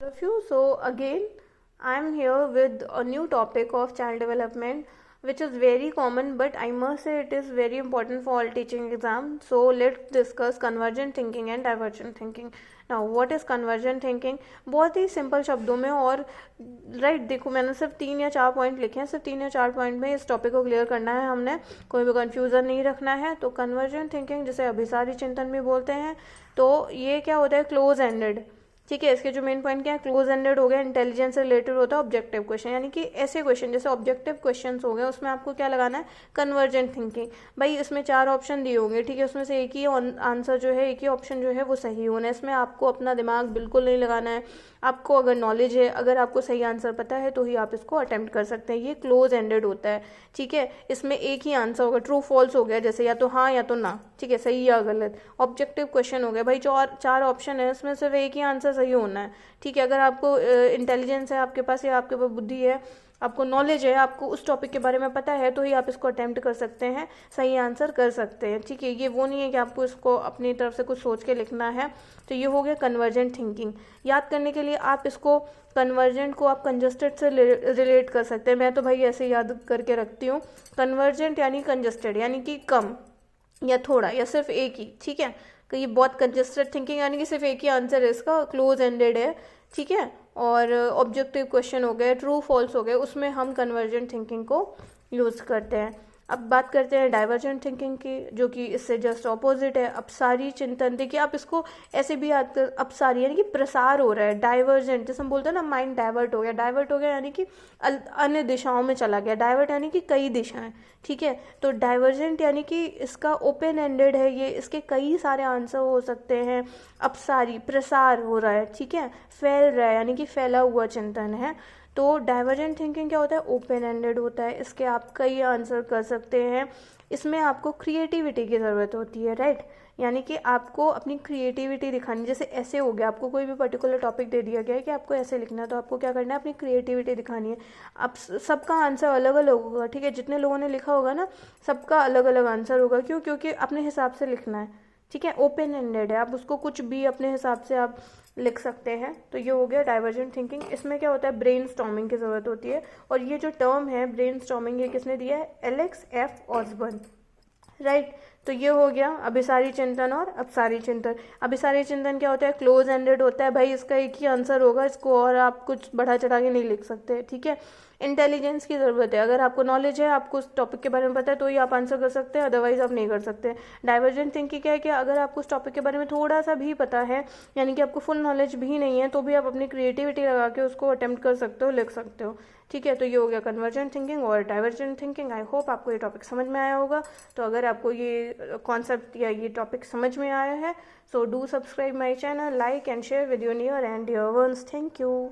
Of you. So again, I am here with a new topic of child development, which is very common, but I must say it is very important for all teaching exam. So let's discuss convergent thinking and divergent thinking. Now, what is convergent thinking? बहुत ही simple शब्दों में और right देखो, मैंने सिर्फ 3 या 4 point लिखे हैं, सिर्फ 3 या 4 पॉइंट में इस टॉपिक को क्लियर करना है हमने, कोई भी कंफ्यूजन नहीं रखना है। तो कन्वर्जेंट थिंकिंग जिसे अभिसारी चिंतन भी बोलते हैं, तो ये क्या होता है, क्लोज एंडेड। ठीक है, इसके जो मेन पॉइंट क्या है, क्लोज एंडेड हो गया, इंटेलिजेंस से रिलेटेड होता है, ऑब्जेक्टिव क्वेश्चन, यानी कि ऐसे क्वेश्चन जैसे ऑब्जेक्टिव क्वेश्चंस हो गए, उसमें आपको क्या लगाना है, कन्वर्जेंट थिंकिंग। भाई इसमें 4 ऑप्शन दिए होंगे, ठीक है, उसमें से एक ही आंसर जो है, एक ही ऑप्शन जो है वो सही होना है। इसमें आपको अपना दिमाग बिल्कुल नहीं लगाना है। आपको अगर नॉलेज है, अगर आपको सही आंसर पता है, तो ही आप इसको अटेम्प्ट कर सकते हैं। ये क्लोज एंडेड होता है, ठीक है। इसमें एक ही आंसर होगा, ट्रू फॉल्स हो गया, जैसे या तो हाँ या तो ना, ठीक है, सही या गलत। ऑब्जेक्टिव क्वेश्चन हो गया, भाई 4 ऑप्शन है, उसमें सिर्फ एक ही आंसर सही होना है, ठीक है। अगर आपको इंटेलिजेंस है आपके पास, या आपके पास बुद्धि है, आपको नॉलेज है, आपको उस टॉपिक के बारे में पता है, तो ही आप इसको अटेम्प्ट कर सकते हैं, सही आंसर कर सकते हैं, ठीक है। ये वो नहीं है कि आपको इसको अपनी तरफ से कुछ सोच के लिखना है। तो ये हो गया कन्वर्जेंट थिंकिंग। याद करने के लिए आप इसको कन्वर्जेंट को आप कंजस्टेड से रिलेट कर सकते हैं। मैं तो भाई ऐसे याद करके रखती हूँ, कन्वर्जेंट यानी कंजस्टेड, यानी कि कम या थोड़ा या सिर्फ एक ही, ठीक है। कि ये बहुत कंजस्टेड थिंकिंग यानी कि सिर्फ एक ही आंसर है इसका, क्लोज एंडेड है, ठीक है। और ऑब्जेक्टिव क्वेश्चन हो गए, ट्रू फॉल्स हो गए, उसमें हम कन्वर्जेंट थिंकिंग को यूज़ करते हैं। अब बात करते हैं डाइवर्जेंट थिंकिंग की, जो कि इससे जस्ट ऑपोजिट है, अपसारी चिंतन। देखिए आप इसको ऐसे भी याद कर, अपसारी यानी कि प्रसार हो रहा है, डाइवर्जेंट जैसे हम बोलते हैं ना, माइंड डाइवर्ट हो गया। डाइवर्ट हो गया यानी कि अन्य दिशाओं में चला गया, डाइवर्ट यानी कि कई दिशाएं, ठीक है। तो डाइवर्जेंट यानी कि इसका ओपन एंडेड है, ये इसके कई सारे आंसर हो सकते हैं। अपसारी प्रसार हो रहा है, ठीक है, फैल रहा है यानी कि फैला हुआ चिंतन है। तो डाइवर्जेंट थिंकिंग क्या होता है, ओपन एंडेड होता है, इसके आप कई आंसर कर सकते हैं। इसमें आपको क्रिएटिविटी की ज़रूरत होती है, राइट, यानी कि आपको अपनी क्रिएटिविटी दिखानी। जैसे ऐसे हो गया, आपको कोई भी पर्टिकुलर टॉपिक दे दिया गया है कि आपको ऐसे लिखना है, तो आपको क्या करना है, अपनी क्रिएटिविटी दिखानी है। अब सबका आंसर अलग अलग होगा, ठीक है, जितने लोगों ने लिखा होगा ना, सबका अलग अलग आंसर होगा। क्यों? क्योंकि अपने हिसाब से लिखना है, ठीक है, ओपन एंडेड है, आप उसको कुछ भी अपने हिसाब से आप लिख सकते हैं। तो ये हो गया डाइवर्जेंट थिंकिंग। इसमें क्या होता है, ब्रेन स्टॉर्मिंग की ज़रूरत होती है। और ये जो टर्म है ब्रेन स्टॉर्मिंग, ये किसने दिया है, एलेक्स एफ ऑसबर्न, राइट। तो ये हो गया अभिसारी चिंतन और अपसारी चिंतन। अभिसारी चिंतन क्या होता है, क्लोज एंडेड होता है, भाई इसका एक ही आंसर होगा, इसको और आप कुछ बढ़ा चढ़ा के नहीं लिख सकते, ठीक है। इंटेलिजेंस की ज़रूरत है, अगर आपको नॉलेज है, आपको उस टॉपिक के बारे में पता है, तो ही आप आंसर कर सकते हैं, अदरवाइज आप नहीं कर सकते। डाइवर्जेंट थिंकिंग क्या है कि अगर आपको उस टॉपिक के बारे में थोड़ा सा भी पता है, यानी कि आपको फुल नॉलेज भी नहीं है, तो भी आप अपनी क्रिएटिविटी लगा के उसको अटेम्प्ट कर सकते हो, लिख सकते हो, ठीक है। तो ये हो गया कन्वर्जेंट थिंकिंग और डाइवर्जेंट थिंकिंग। आई होप आपको ये टॉपिक समझ में आया होगा। तो अगर आपको ये कॉन्सेप्ट या ये टॉपिक समझ में आया है, so do subscribe my channel, like and share with your near and dear ones. Thank you.